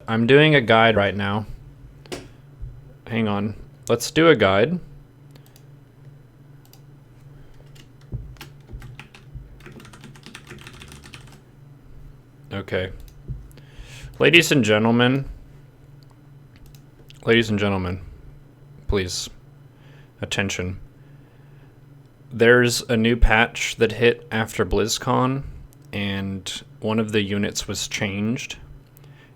I'm doing a guide right now. Hang on. Let's do a guide. Okay. Ladies and gentlemen, please, attention. There's a new patch that hit after BlizzCon, and one of the units was changed.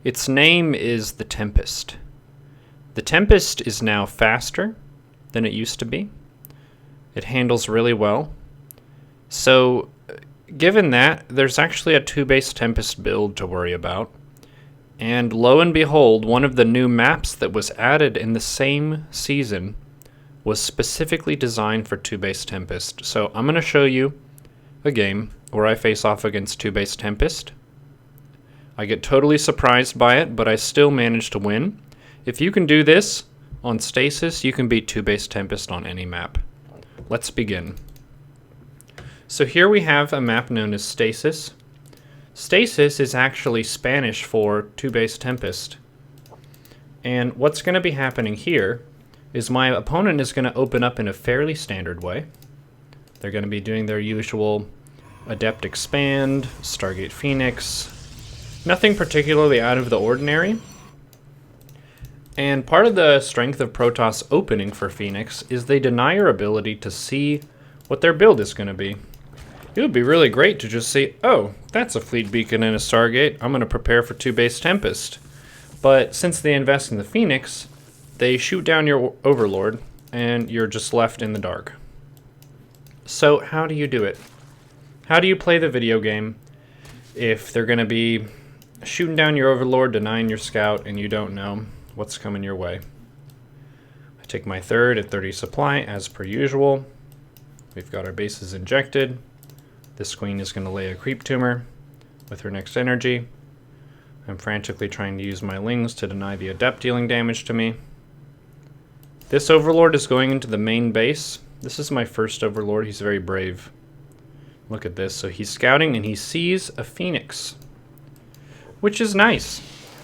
Its name is the Tempest. The Tempest is now faster than it used to be. It handles really well. So, given that, there's actually a 2-base Tempest build to worry about. And lo and behold, one of the new maps that was added in the same season was specifically designed for 2-base Tempest. So I'm going to show you a game where I face off against 2-base Tempest. I get totally surprised by it, but I still manage to win. If you can do this on Stasis, you can beat 2-base Tempest on any map. Let's begin. So here we have a map known as Stasis. Stasis is actually Spanish for 2-base Tempest. And what's going to be happening here is my opponent is going to open up in a fairly standard way. They're going to be doing their usual Adept Expand, Stargate Phoenix, nothing particularly out of the ordinary. And part of the strength of Protoss opening for Phoenix is they deny your ability to see what their build is going to be. It would be really great to just see, oh, that's a fleet beacon and a Stargate. I'm going to prepare for 2-base Tempest. But since they invest in the Phoenix, they shoot down your Overlord, and you're just left in the dark. So how do you do it? How do you play the video game if they're going to be shooting down your Overlord, denying your Scout, and you don't know what's coming your way? I take my third at 30 supply, as per usual. We've got our bases injected. This queen is going to lay a creep tumor with her next energy. I'm frantically trying to use my lings to deny the adept dealing damage to me. This Overlord is going into the main base. This is my first Overlord. He's very brave. Look at this. So he's scouting and he sees a Phoenix, which is nice.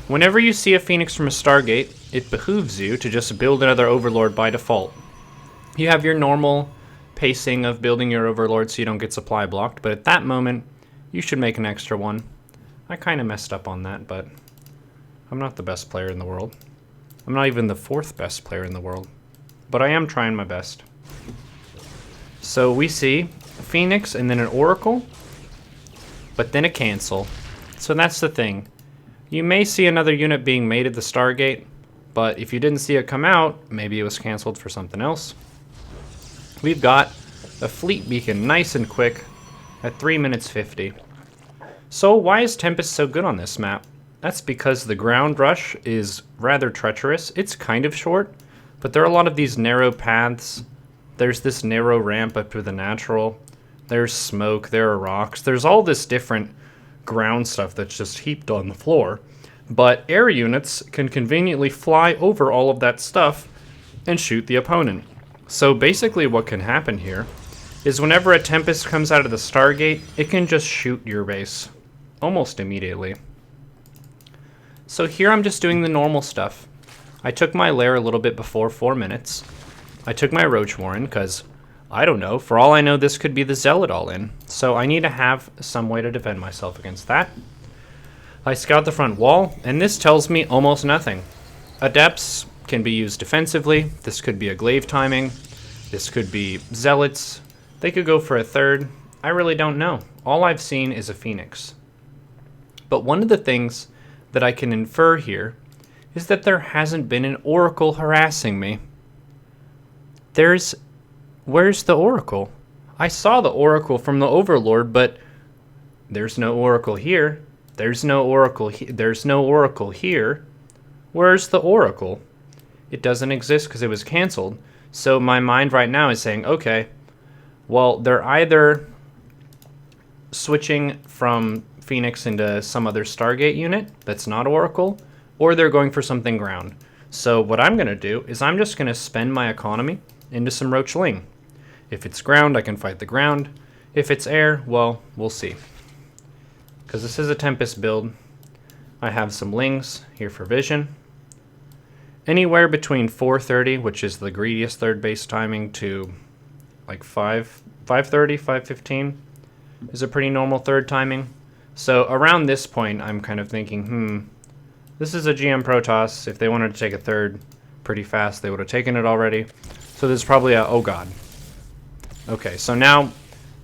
Whenever you see a Phoenix from a Stargate, it behooves you to just build another Overlord by default. You have your normal pacing of building your Overlord so you don't get supply blocked, but at that moment, you should make an extra one. I kind of messed up on that, but I'm not the best player in the world. I'm not even the 4th best player in the world, but I am trying my best. So we see a Phoenix and then an Oracle, but then a cancel. So that's the thing. You may see another unit being made at the Stargate, but if you didn't see it come out, maybe it was canceled for something else. We've got a fleet beacon nice and quick at 3 minutes 50. So why is Tempest so good on this map? That's because the ground rush is rather treacherous. It's kind of short, but there are a lot of these narrow paths. There's this narrow ramp up to the natural. There's smoke, there are rocks. There's all this different ground stuff that's just heaped on the floor. But air units can conveniently fly over all of that stuff and shoot the opponent. So basically what can happen here is whenever a Tempest comes out of the Stargate, it can just shoot your base almost immediately. So here I'm just doing the normal stuff. I took my lair a little bit before 4 minutes. I took my Roach Warren because, I don't know, for all I know this could be the Zealot all in. So I need to have some way to defend myself against that. I scout the front wall, and this tells me almost nothing. Adepts can be used defensively. This could be a glaive timing. This could be Zealots. They could go for a third. I really don't know. All I've seen is a Phoenix. But one of the things that I can infer here is that there hasn't been an Oracle harassing me. Where's the Oracle? I saw the Oracle from the Overlord, but there's no Oracle here. There's no Oracle there's no Oracle here. Where's the Oracle? It doesn't exist because it was canceled. So my mind right now is saying, okay, well, they're either switching from Phoenix into some other Stargate unit that's not Oracle, or they're going for something ground. So what I'm going to do is I'm just going to spend my economy into some Roachling. If it's ground, I can fight the ground. If it's air, well, we'll see. Because this is a Tempest build. I have some lings here for vision. Anywhere between 4:30, which is the greediest third base timing, to like 5:30, 5:15 is a pretty normal third timing. So around this point, I'm kind of thinking, this is a GM Protoss. If they wanted to take a third pretty fast, they would have taken it already. So there's probably a, oh god. Okay, so now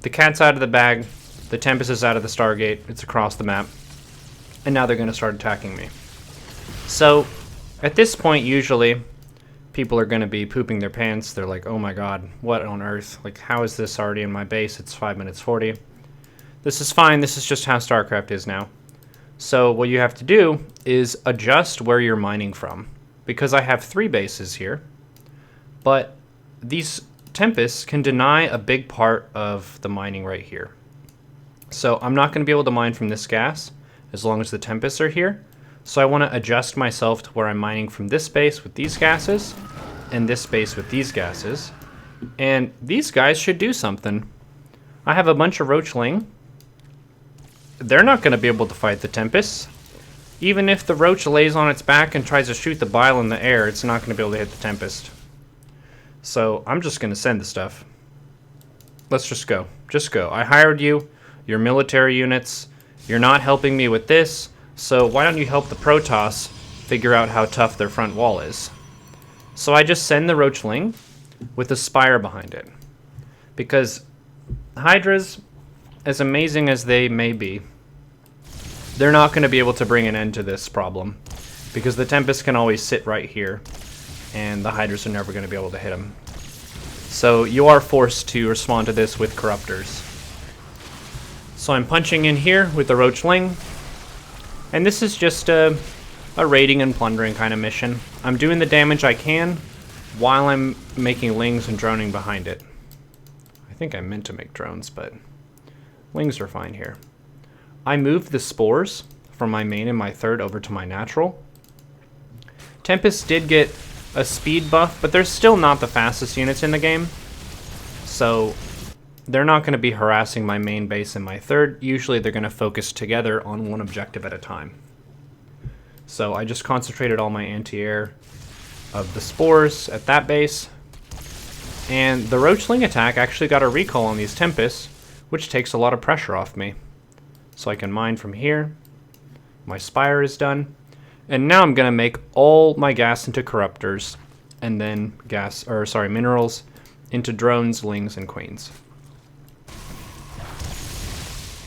the cat's out of the bag, the Tempest is out of the Stargate, it's across the map, and now they're going to start attacking me. So at this point, usually, people are going to be pooping their pants. They're like, oh my god, what on earth? Like, how is this already in my base? It's 5 minutes 40. This is fine, this is just how StarCraft is now. So what you have to do is adjust where you're mining from. Because I have 3 bases here, but these Tempests can deny a big part of the mining right here. So I'm not going to be able to mine from this gas as long as the Tempests are here. So I want to adjust myself to where I'm mining from this base with these gases and this base with these gases. And these guys should do something. I have a bunch of Roachling. They're not going to be able to fight the Tempests. Even if the Roach lays on its back and tries to shoot the Bile in the air, it's not going to be able to hit the Tempest. So I'm just going to send the stuff. Let's just go. Just go. I hired you. You're military units. You're not helping me with this. So why don't you help the Protoss figure out how tough their front wall is? So I just send the Roachling with a Spire behind it. Because Hydras, as amazing as they may be, they're not going to be able to bring an end to this problem. Because the Tempest can always sit right here, and the Hydras are never going to be able to hit them. So you are forced to respond to this with Corruptors. So I'm punching in here with the Roachling. And this is just a raiding and plundering kind of mission. I'm doing the damage I can while I'm making lings and droning behind it. I think I meant to make drones, but lings are fine here. I moved the spores from my main and my third over to my natural. Tempest did get a speed buff, but they're still not the fastest units in the game. So they're not going to be harassing my main base and my third. Usually they're going to focus together on one objective at a time. So I just concentrated all my anti-air of the spores at that base. And the Roachling attack actually got a recall on these Tempests, which takes a lot of pressure off me. So I can mine from here. My Spire is done. And now I'm going to make all my gas into Corruptors, and then minerals into drones, lings, and queens.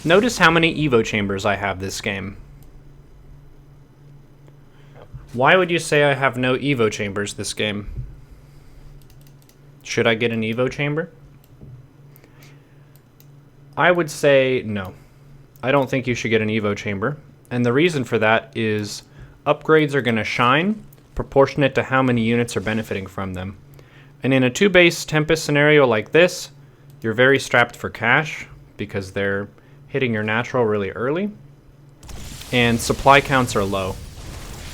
Notice how many Evo chambers I have this game. Why would you say I have no Evo chambers this game? Should I get an Evo chamber? I would say no. I don't think you should get an Evo chamber. And the reason for that is upgrades are going to shine proportionate to how many units are benefiting from them. And in a 2-base Tempest scenario like this, you're very strapped for cash because they're hitting your natural really early. And supply counts are low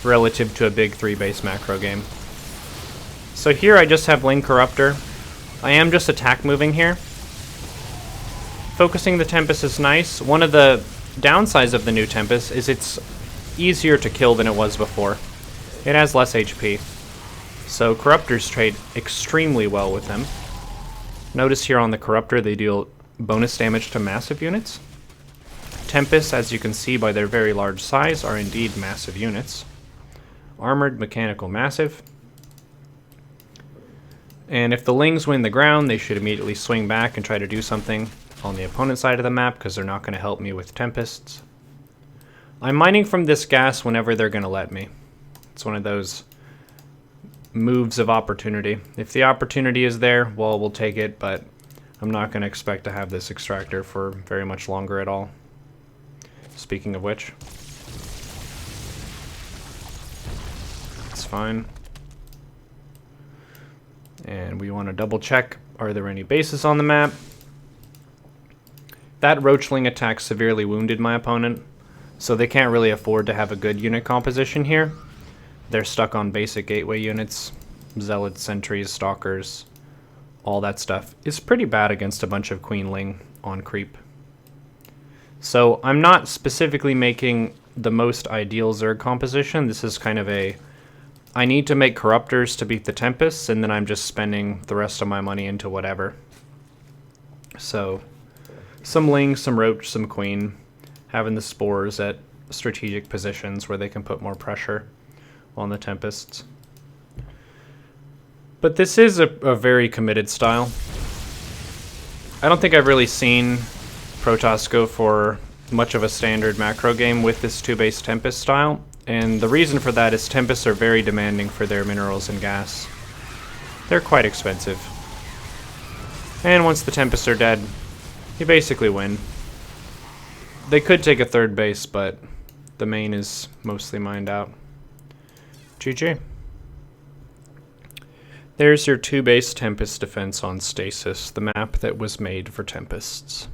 relative to a big 3-base macro game. So here I just have Ling Corruptor. I am just attack moving here. Focusing the Tempest is nice. One of the downsides of the new Tempest is it's easier to kill than it was before. It has less HP. So Corruptors trade extremely well with them. Notice here on the Corruptor they deal bonus damage to massive units. Tempests, as you can see by their very large size, are indeed massive units. Armored, mechanical, massive. And if the Lings win the ground, they should immediately swing back and try to do something on the opponent side of the map because they're not going to help me with Tempests. I'm mining from this gas whenever they're going to let me. It's one of those moves of opportunity. If the opportunity is there, well, we'll take it, but I'm not going to expect to have this extractor for very much longer at all. Speaking of which, it's fine. And we want to double check, are there any bases on the map? That Roachling attack severely wounded my opponent, so they can't really afford to have a good unit composition here. They're stuck on basic gateway units, zealots, sentries, stalkers, all that stuff is pretty bad against a bunch of Queenling on creep. So I'm not specifically making the most ideal Zerg composition. This is kind of a, I need to make Corruptors to beat the Tempests, and then I'm just spending the rest of my money into whatever. So, some Ling, some Roach, some Queen, having the Spores at strategic positions where they can put more pressure on the Tempests. But this is a very committed style. I don't think I've really seen Protoss go for much of a standard macro game with this 2-base Tempest style, and the reason for that is Tempests are very demanding for their minerals and gas. They're quite expensive. And once the Tempests are dead, you basically win. They could take a 3rd base, but the main is mostly mined out. GG. There's your 2-base Tempest defense on Stasis, the map that was made for Tempests.